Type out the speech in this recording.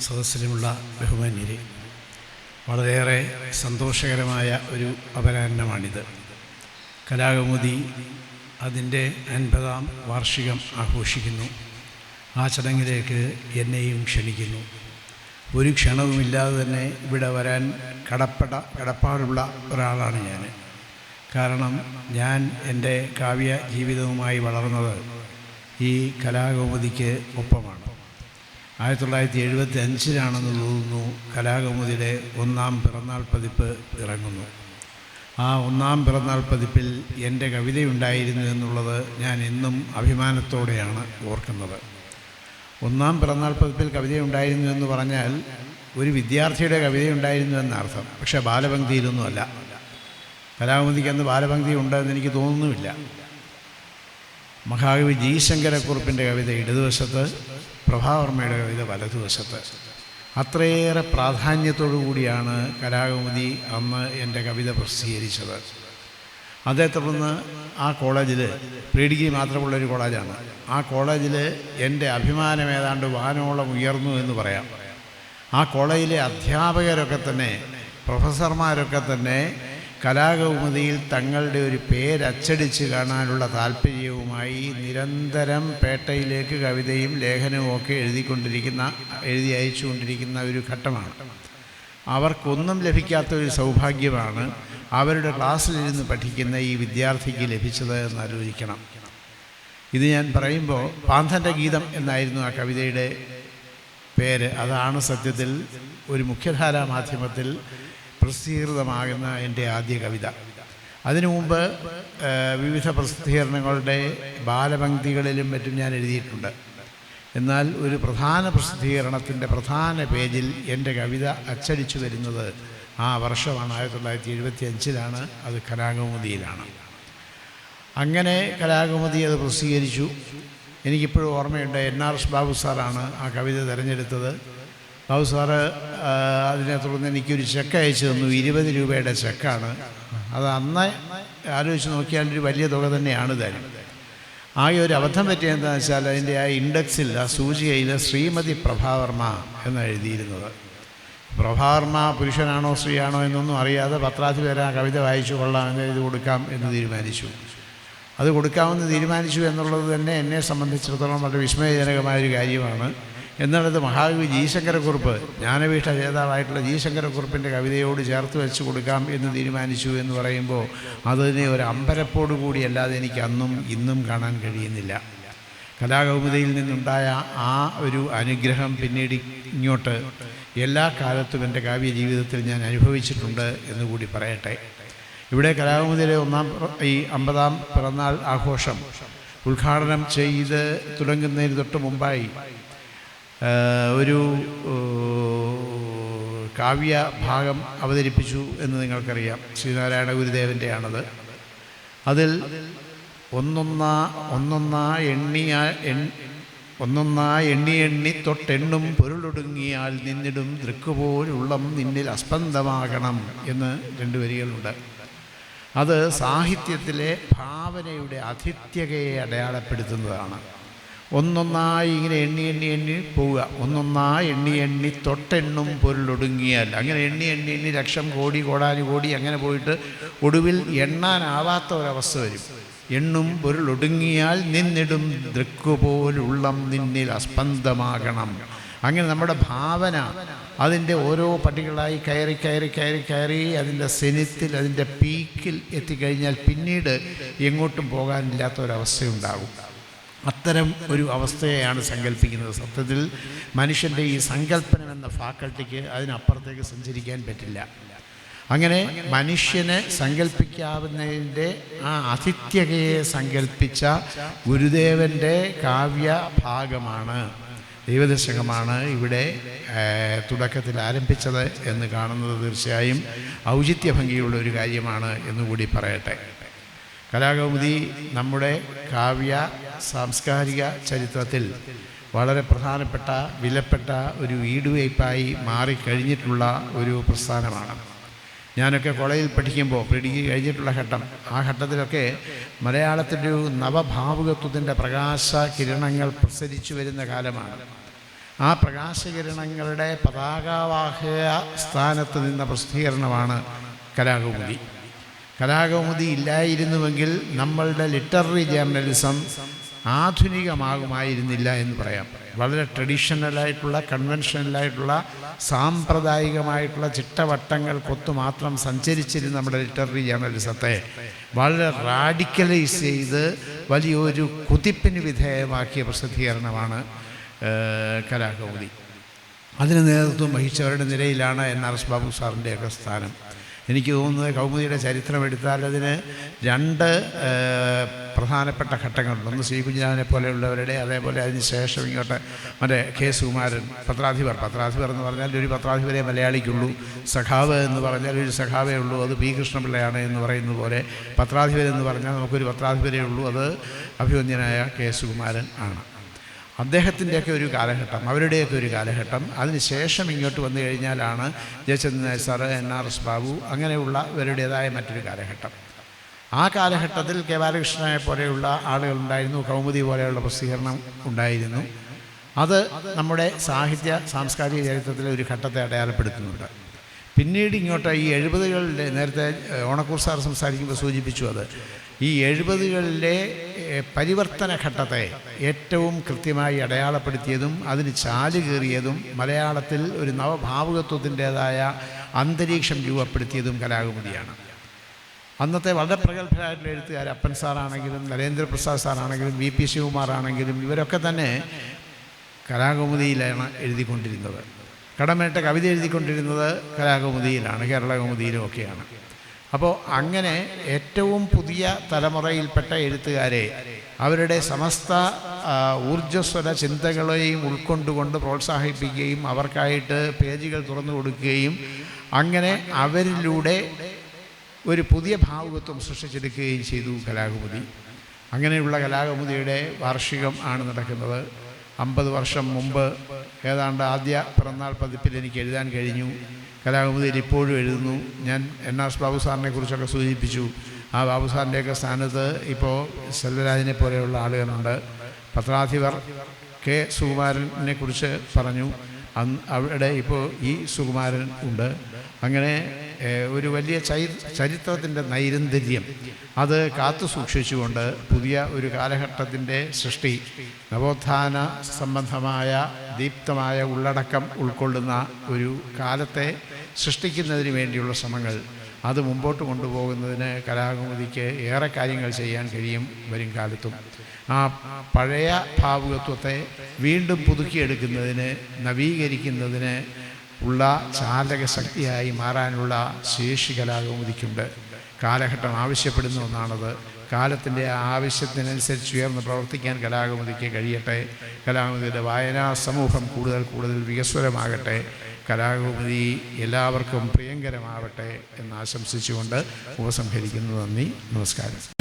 സദസ്സിലുമുള്ള ബഹുമാന്യരെ, വളരെയേറെ സന്തോഷകരമായ ഒരു അപരാഹ്നമാണിത്. കലാകൗമുദി അതിൻ്റെ 50ാം വാർഷികം ആഘോഷിക്കുന്നു. ആ ചടങ്ങിലേക്ക് എന്നെയും ക്ഷണിക്കുന്നു. ഒരു ക്ഷണവുമില്ലാതെ തന്നെ ഇവിടെ വരാൻ കടപ്പാടുള്ള ഒരാളാണ് ഞാൻ. കാരണം ഞാൻ എൻ്റെ കാവ്യ ജീവിതവുമായി വളർന്നത് ഈ കലാകൗമുദിക്ക് ഒപ്പമാണ്. 1975 തോന്നുന്നു കലാകൗമുദിയുടെ 1ാം പിറന്നാൾ പതിപ്പ് ഇറങ്ങുന്നു. ആ 1ാം പിറന്നാൾ പതിപ്പിൽ എൻ്റെ കവിതയുണ്ടായിരുന്നു എന്നുള്ളത് ഞാൻ എന്നും അഭിമാനത്തോടെയാണ് ഓർക്കുന്നത്. 1ാം പിറന്നാൾ പതിപ്പിൽ കവിതയുണ്ടായിരുന്നു എന്ന് പറഞ്ഞാൽ ഒരു വിദ്യാർത്ഥിയുടെ കവിതയുണ്ടായിരുന്നു എന്നർത്ഥം. പക്ഷേ ബാലപംക്തിയിലൊന്നുമല്ല. കലാകൗമുദിക്ക് അന്ന് ബാലപംക്തി ഉണ്ടെന്ന് എനിക്ക് തോന്നുന്നുമില്ല. മഹാകവി ജി ശങ്കരക്കുറുപ്പിൻ്റെ കവിത ഇടതുവശത്ത്, പ്രഭാവർമ്മയുടെ കവിത വലതുവശത്ത്. അത്രയേറെ പ്രാധാന്യത്തോടു കൂടിയാണ് കലാകൗമുദി അന്ന് എൻ്റെ കവിത പ്രസിദ്ധീകരിച്ചത്. അതേ തുടർന്ന് ആ കോളേജിൽ, പ്രീ ഡിഗ്രി മാത്രമുള്ളൊരു കോളേജാണ്, ആ കോളേജിൽ എൻ്റെ അഭിമാനം ഏതാണ്ട് വാനോളം ഉയർന്നു എന്ന് പറയാം. ആ കോളേജിലെ അധ്യാപകരൊക്കെ തന്നെ, പ്രൊഫസർമാരൊക്കെ തന്നെ കലാകൗമുദിയിൽ തങ്ങളുടെ ഒരു പേരച്ചടിച്ച് കാണാനുള്ള താല്പര്യവുമായി നിരന്തരം പേട്ടയിലേക്ക് കവിതയും ലേഖനവും ഒക്കെ എഴുതി അയച്ചുകൊണ്ടിരിക്കുന്ന ഒരു ഘട്ടമാണ്. അവർക്കൊന്നും ലഭിക്കാത്തൊരു സൗഭാഗ്യമാണ് അവരുടെ ക്ലാസ്സിലിരുന്ന് പഠിക്കുന്ന ഈ വിദ്യാർത്ഥിക്ക് ലഭിച്ചത് എന്നാലോചിക്കണം. ഇത് ഞാൻ പറയുമ്പോൾ പാന്തൻ്റെ ഗീതം എന്നായിരുന്നു ആ കവിതയുടെ പേര്. അതാണ് സത്യത്തിൽ ഒരു മുഖ്യധാരാ മാധ്യമത്തിൽ പ്രസിദ്ധീകൃതമാകുന്ന എൻ്റെ ആദ്യ കവിത. അതിനു മുമ്പ് വിവിധ പ്രസിദ്ധീകരണങ്ങളുടെ ബാലപംക്തികളിലും മറ്റും ഞാൻ എഴുതിയിട്ടുണ്ട്. എന്നാൽ ഒരു പ്രധാന പ്രസിദ്ധീകരണത്തിൻ്റെ പ്രധാന പേജിൽ എൻ്റെ കവിത അച്ചടിച്ചു വരുന്നത് ആ വർഷമാണ് 1975. അത് കലാകൗമുദിയിലാണ്. അങ്ങനെ കലാകൗമുദി അത് പ്രസിദ്ധീകരിച്ചു. എനിക്കിപ്പോഴും ഓർമ്മയുണ്ട്, NRS ബാബു സാറാണ് ആ കവിത തിരഞ്ഞെടുത്തത്. ബാബു സാറ് അതിനെ തുടർന്ന് എനിക്കൊരു ചെക്ക് അയച്ചു തന്നു. 20 രൂപയുടെ ചെക്കാണ്. അത് അന്ന് ആലോചിച്ച് നോക്കിയാൽ ഒരു വലിയ തുക തന്നെയാണ് തരും. ആകെ ഒരു അബദ്ധം പറ്റിയെന്താണെന്ന് വെച്ചാൽ അതിൻ്റെ ആ ഇൻഡെക്സിൽ, ആ സൂചികയിൽ ശ്രീമതി പ്രഭാവർമ്മ എന്നാണ് എഴുതിയിരുന്നത്. പ്രഭാവർമ്മ പുരുഷനാണോ സ്ത്രീയാണോ എന്നൊന്നും അറിയാതെ പത്രാധിപർ ആ കവിത വായിച്ചു കൊള്ളാമെന്ന് ഇത് കൊടുക്കാം എന്ന് തീരുമാനിച്ചു. അത് കൊടുക്കാമെന്ന് തീരുമാനിച്ചു എന്നുള്ളത് തന്നെ എന്നെ സംബന്ധിച്ചിടത്തോളം വളരെ വിസ്മയജനകമായൊരു കാര്യമാണ്. എന്നാലത് മഹാകവി ജി ശങ്കരക്കുറുപ്പ്, ജ്ഞാനപീഠ ജേതാവായിട്ടുള്ള ജി ശങ്കരക്കുറുപ്പിൻ്റെ കവിതയോട് ചേർത്ത് വെച്ച് കൊടുക്കാം എന്ന് തീരുമാനിച്ചു എന്ന് പറയുമ്പോൾ അതിനെ ഒരു അമ്പരപ്പോടു കൂടിയല്ലാതെ എനിക്ക് അന്നും ഇന്നും കാണാൻ കഴിയുന്നില്ല. കലാകൗമുദിയിൽ നിന്നുണ്ടായ ആ ഒരു അനുഗ്രഹം പിന്നീട് ഇങ്ങോട്ട് എല്ലാ കാലത്തും എൻ്റെ കാവ്യ ജീവിതത്തിൽ ഞാൻ അനുഭവിച്ചിട്ടുണ്ട് എന്നുകൂടി പറയട്ടെ. ഇവിടെ കലാകൗമുദിയിലെ ഈ 50ാം പിറന്നാൾ ആഘോഷം ഉദ്ഘാടനം ചെയ്ത് തുടങ്ങുന്നതിന് തൊട്ട് മുമ്പായി ഒരു കാവ്യ ഭാഗം അവതരിപ്പിച്ചു എന്ന് നിങ്ങൾക്കറിയാം. ശ്രീനാരായണ ഗുരുദേവൻ്റെയാണത്. അതിൽ ഒന്നൊന്നായി എണ്ണി തൊട്ടെണ്ണും പൊരുളൊടുങ്ങിയാൽ നിന്നിടും ദൃക്കുപോലുള്ളം നിന്നിൽ അസ്പന്ദമാകണം എന്ന് 2 വരികളുണ്ട്. അത് സാഹിത്യത്തിലെ ഭാവനയുടെ ആതിഥ്യകയെ അടയാളപ്പെടുത്തുന്നതാണ്. ഒന്നൊന്നായി ഇങ്ങനെ എണ്ണി പോവുക. ഒന്നൊന്നായി എണ്ണി തൊട്ടെണ്ണും പൊരുളൊടുങ്ങിയാൽ, അങ്ങനെ എണ്ണി ലക്ഷം കോടി കോടാനുകോടി അങ്ങനെ പോയിട്ട് ഒടുവിൽ എണ്ണാനാവാത്ത ഒരവസ്ഥ വരും. എണ്ണും പൊരുളൊടുങ്ങിയാൽ നിന്നിടും ദൃക്കുപോലുള്ളം നിന്നിൽ അസ്പന്ദമാകണം. അങ്ങനെ നമ്മുടെ ഭാവന അതിൻ്റെ ഓരോ പടികളായി കയറി അതിൻ്റെ സെനിത്തിൽ, അതിൻ്റെ പീക്കിൽ എത്തിക്കഴിഞ്ഞാൽ പിന്നീട് എങ്ങോട്ടും പോകാനില്ലാത്ത ഒരവസ്ഥയുണ്ടാകും. അത്തരം ഒരു അവസ്ഥയെയാണ് സങ്കല്പിക്കുന്നത്. സത്യത്തിൽ മനുഷ്യൻ്റെ ഈ സങ്കല്പനം എന്ന ഫാക്കൽറ്റിക്ക് അതിനപ്പുറത്തേക്ക് സഞ്ചരിക്കാൻ പറ്റില്ല. അങ്ങനെ മനുഷ്യനെ സങ്കല്പിക്കാവുന്നതിൻ്റെ ആ ആതിഥ്യകയെ സങ്കല്പിച്ച ഗുരുദേവൻ്റെ കാവ്യ ഭാഗമാണ്, ദൈവദശകമാണ് ഇവിടെ തുടക്കത്തിൽ ആരംഭിച്ചത് എന്ന് കാണുന്നത് തീർച്ചയായും ഔചിത്യഭംഗിയുള്ള ഒരു കാര്യമാണ് എന്നുകൂടി പറയട്ടെ. കലാകൗമുദി നമ്മുടെ കാവ്യ സാംസ്കാരിക ചരിത്രത്തിൽ വളരെ പ്രധാനപ്പെട്ട, വിലപ്പെട്ട ഒരു ഈടുവയ്പായി മാറിക്കഴിഞ്ഞിട്ടുള്ള ഒരു പ്രസ്ഥാനമാണ്. ഞാനൊക്കെ കോളേജിൽ പഠിക്കുമ്പോൾ, പ്രീ ഡിഗ്രി കഴിഞ്ഞിട്ടുള്ള ഘട്ടം, ആ ഘട്ടത്തിലൊക്കെ മലയാളത്തിൻ്റെ ഒരു നവഭാവുകത്വത്തിൻ്റെ പ്രകാശ കിരണങ്ങൾ പ്രസരിച്ചു വരുന്ന കാലമാണ്. ആ പ്രകാശകിരണങ്ങളുടെ പതാകവാഹക സ്ഥാനത്ത് നിന്ന പ്രസിദ്ധീകരണമാണ് കലാകൗമുദി. കലാകൗമുദി ഇല്ലായിരുന്നുവെങ്കിൽ നമ്മളുടെ ലിറ്റററി ജേർണലിസം ആധുനികമാകുമായിരുന്നില്ല എന്ന് പറയാം. വളരെ ട്രഡീഷണലായിട്ടുള്ള, കൺവെൻഷനലായിട്ടുള്ള, സാമ്പ്രദായികമായിട്ടുള്ള ചിട്ടവട്ടങ്ങൾക്കൊത്തു മാത്രം സഞ്ചരിച്ചിരുന്ന നമ്മുടെ ലിറ്റററി ജേർണലിസത്തെ വളരെ റാഡിക്കലൈസ് ചെയ്ത് വലിയൊരു കുതിപ്പിന് വിധേയമാക്കിയ പ്രസിദ്ധീകരണമാണ് കലാകൗമുദി. അതിന് നേതൃത്വം വഹിച്ചവരുടെ നിരയിലാണ് NRS ബാബു സാറിൻ്റെയൊക്കെ സ്ഥാനം. എനിക്ക് തോന്നുന്നത് കൗമുദിയുടെ ചരിത്രം എടുത്താൽ അതിന് രണ്ട് പ്രധാനപ്പെട്ട ഘട്ടങ്ങളുണ്ട്. ഒന്ന് ശ്രീ കുഞ്ഞിരാമനെ പോലെയുള്ളവരുടെ, അതേപോലെ അതിന് ശേഷം ഇങ്ങോട്ട് മറ്റേ K. സുകുമാരൻ പത്രാധിപർ എന്ന് പറഞ്ഞാൽ ഒരു പത്രാധിപരെ മലയാളിക്കുള്ളൂ, സഖാവ് എന്ന് പറഞ്ഞാൽ ഒരു സഖാവേ ഉള്ളൂ, അത് P. കൃഷ്ണപിള്ളയാണ് എന്ന് പറയുന്നത് പോലെ പത്രാധിപരെന്ന് പറഞ്ഞാൽ നമുക്കൊരു പത്രാധിപരേ ഉള്ളൂ, അത് അഭിവന്ദ്യനായ K. സുകുമാരൻ ആണ്. അദ്ദേഹത്തിൻ്റെയൊക്കെ ഒരു കാലഘട്ടം, അവരുടെയൊക്കെ ഒരു കാലഘട്ടം. അതിന് ശേഷം ഇങ്ങോട്ട് വന്നു കഴിഞ്ഞാലാണ് ജയചന്ദ്രൻ നായർ സാറ്, NRS ബാബു, അങ്ങനെയുള്ള ഇവരുടേതായ മറ്റൊരു കാലഘട്ടം. ആ കാലഘട്ടത്തിൽ K. ബാലകൃഷ്ണനെ പോലെയുള്ള ആളുകളുണ്ടായിരുന്നു, കൗമുദി പോലെയുള്ള പ്രസിദ്ധീകരണം ഉണ്ടായിരുന്നു. അത് നമ്മുടെ സാഹിത്യ സാംസ്കാരിക ചരിത്രത്തിലെ ഒരു ഘട്ടത്തെ അടയാളപ്പെടുത്തുന്നുണ്ട്. പിന്നീട് ഇങ്ങോട്ട് ഈ 70കളിലെ, നേരത്തെ ഓണക്കൂർ സാർ സംസാരിക്കുമ്പോൾ സൂചിപ്പിച്ചു, അത് ഈ 70കളിലെ പരിവർത്തന ഘട്ടത്തെ ഏറ്റവും കൃത്യമായി അടയാളപ്പെടുത്തിയതും അതിന് ചാലുകേറിയതും മലയാളത്തിൽ ഒരു നവഭാവുകത്വത്തിൻ്റേതായ അന്തരീക്ഷം രൂപപ്പെടുത്തിയതും കലാകൗമുദിയാണ്. അന്നത്തെ വളരെ പ്രഗത്ഭരായിട്ടുള്ള എഴുത്തുകാർ, അപ്പൻ സാറാണെങ്കിലും നരേന്ദ്രപ്രസാദ് സാറാണെങ്കിലും VP ശിവകുമാർ ആണെങ്കിലും ഇവരൊക്കെ തന്നെ കലാകൗമുദിയിലാണ് എഴുതിക്കൊണ്ടിരുന്നത്. കടമേട്ട കവിത എഴുതിക്കൊണ്ടിരുന്നത് കലാകൗമുദിയിലാണ്, കേരള കൗമുദിയിലുമൊക്കെയാണ്. അപ്പോൾ അങ്ങനെ ഏറ്റവും പുതിയ തലമുറയിൽപ്പെട്ട എഴുത്തുകാരെ അവരുടെ സമസ്ത ഊർജ്ജസ്വല ചിന്തകളെയും ഉൾക്കൊണ്ടുകൊണ്ട് പ്രോത്സാഹിപ്പിക്കുകയും അവർക്കായിട്ട് പേജുകൾ തുറന്നു കൊടുക്കുകയും അങ്ങനെ അവരിലൂടെ ഒരു പുതിയ ഭാവുകത്വം സൃഷ്ടിച്ചെടുക്കുകയും ചെയ്തു കലാകൗമുദി. അങ്ങനെയുള്ള കലാകൗമുദിയുടെ വാർഷികം ആണ് നടക്കുന്നത്. 50 വർഷം മുമ്പ് ഏതാണ്ട് ആദ്യ പിറന്നാൾ പതിപ്പിൽ എനിക്ക് എഴുതാൻ കഴിഞ്ഞു. കലാകൗമുദിയിൽ ഇപ്പോഴും എഴുതുന്നു. ഞാൻ NRS ബാബു സാറിനെ കുറിച്ചൊക്കെ സൂചിപ്പിച്ചു. ആ ബാബു സാറിൻ്റെയൊക്കെ സ്ഥാനത്ത് ഇപ്പോൾ സെൽവരാജിനെ പോലെയുള്ള ആളുകളുണ്ട്. പത്രാധിപർ K. സുകുമാരനെ കുറിച്ച് പറഞ്ഞു, അവിടെ ഇപ്പോൾ E. സുകുമാരൻ ഉണ്ട്. അങ്ങനെ ഒരു വലിയ ചരിത്രത്തിൻ്റെ നൈരന്തര്യം അത് കാത്തു സൂക്ഷിച്ചുകൊണ്ട് പുതിയ ഒരു കാലഘട്ടത്തിൻ്റെ സൃഷ്ടി, നവോത്ഥാന സംബന്ധമായ ദീപ്തമായ ഉള്ളടക്കം ഉൾക്കൊള്ളുന്ന ഒരു കാലത്തെ സൃഷ്ടിക്കുന്നതിന് വേണ്ടിയുള്ള ശ്രമങ്ങൾ, അത് മുമ്പോട്ട് കൊണ്ടുപോകുന്നതിന് കലാകൗമുദിക്ക് ഏറെ കാര്യങ്ങൾ ചെയ്യാൻ കഴിയും വരും കാലത്തും. ആ പഴയ ഭാവുകത്വത്തെ വീണ്ടും പുതുക്കിയെടുക്കുന്നതിന്, നവീകരിക്കുന്നതിന് ഉള്ള ചാലക ശക്തിയായി മാറാനുള്ള ശേഷി കലാകൗമുദിക്കുണ്ട്. കാലഘട്ടം ആവശ്യപ്പെടുന്ന ഒന്നാണത്. കാലത്തിൻ്റെ ആവശ്യത്തിനനുസരിച്ച് ഉയർന്ന് പ്രവർത്തിക്കാൻ കലാകൗമുദിക്ക് കഴിയട്ടെ. കലാകൗമുദിയുടെ വായനാ സമൂഹം കൂടുതൽ വികസ്വരമാകട്ടെ. കലാകൗമുദി എല്ലാവർക്കും പ്രിയങ്കരമാവട്ടെ എന്ന് ആശംസിച്ചുകൊണ്ട് ഉപസംഹരിക്കുന്നു. നന്ദി, നമസ്കാരം.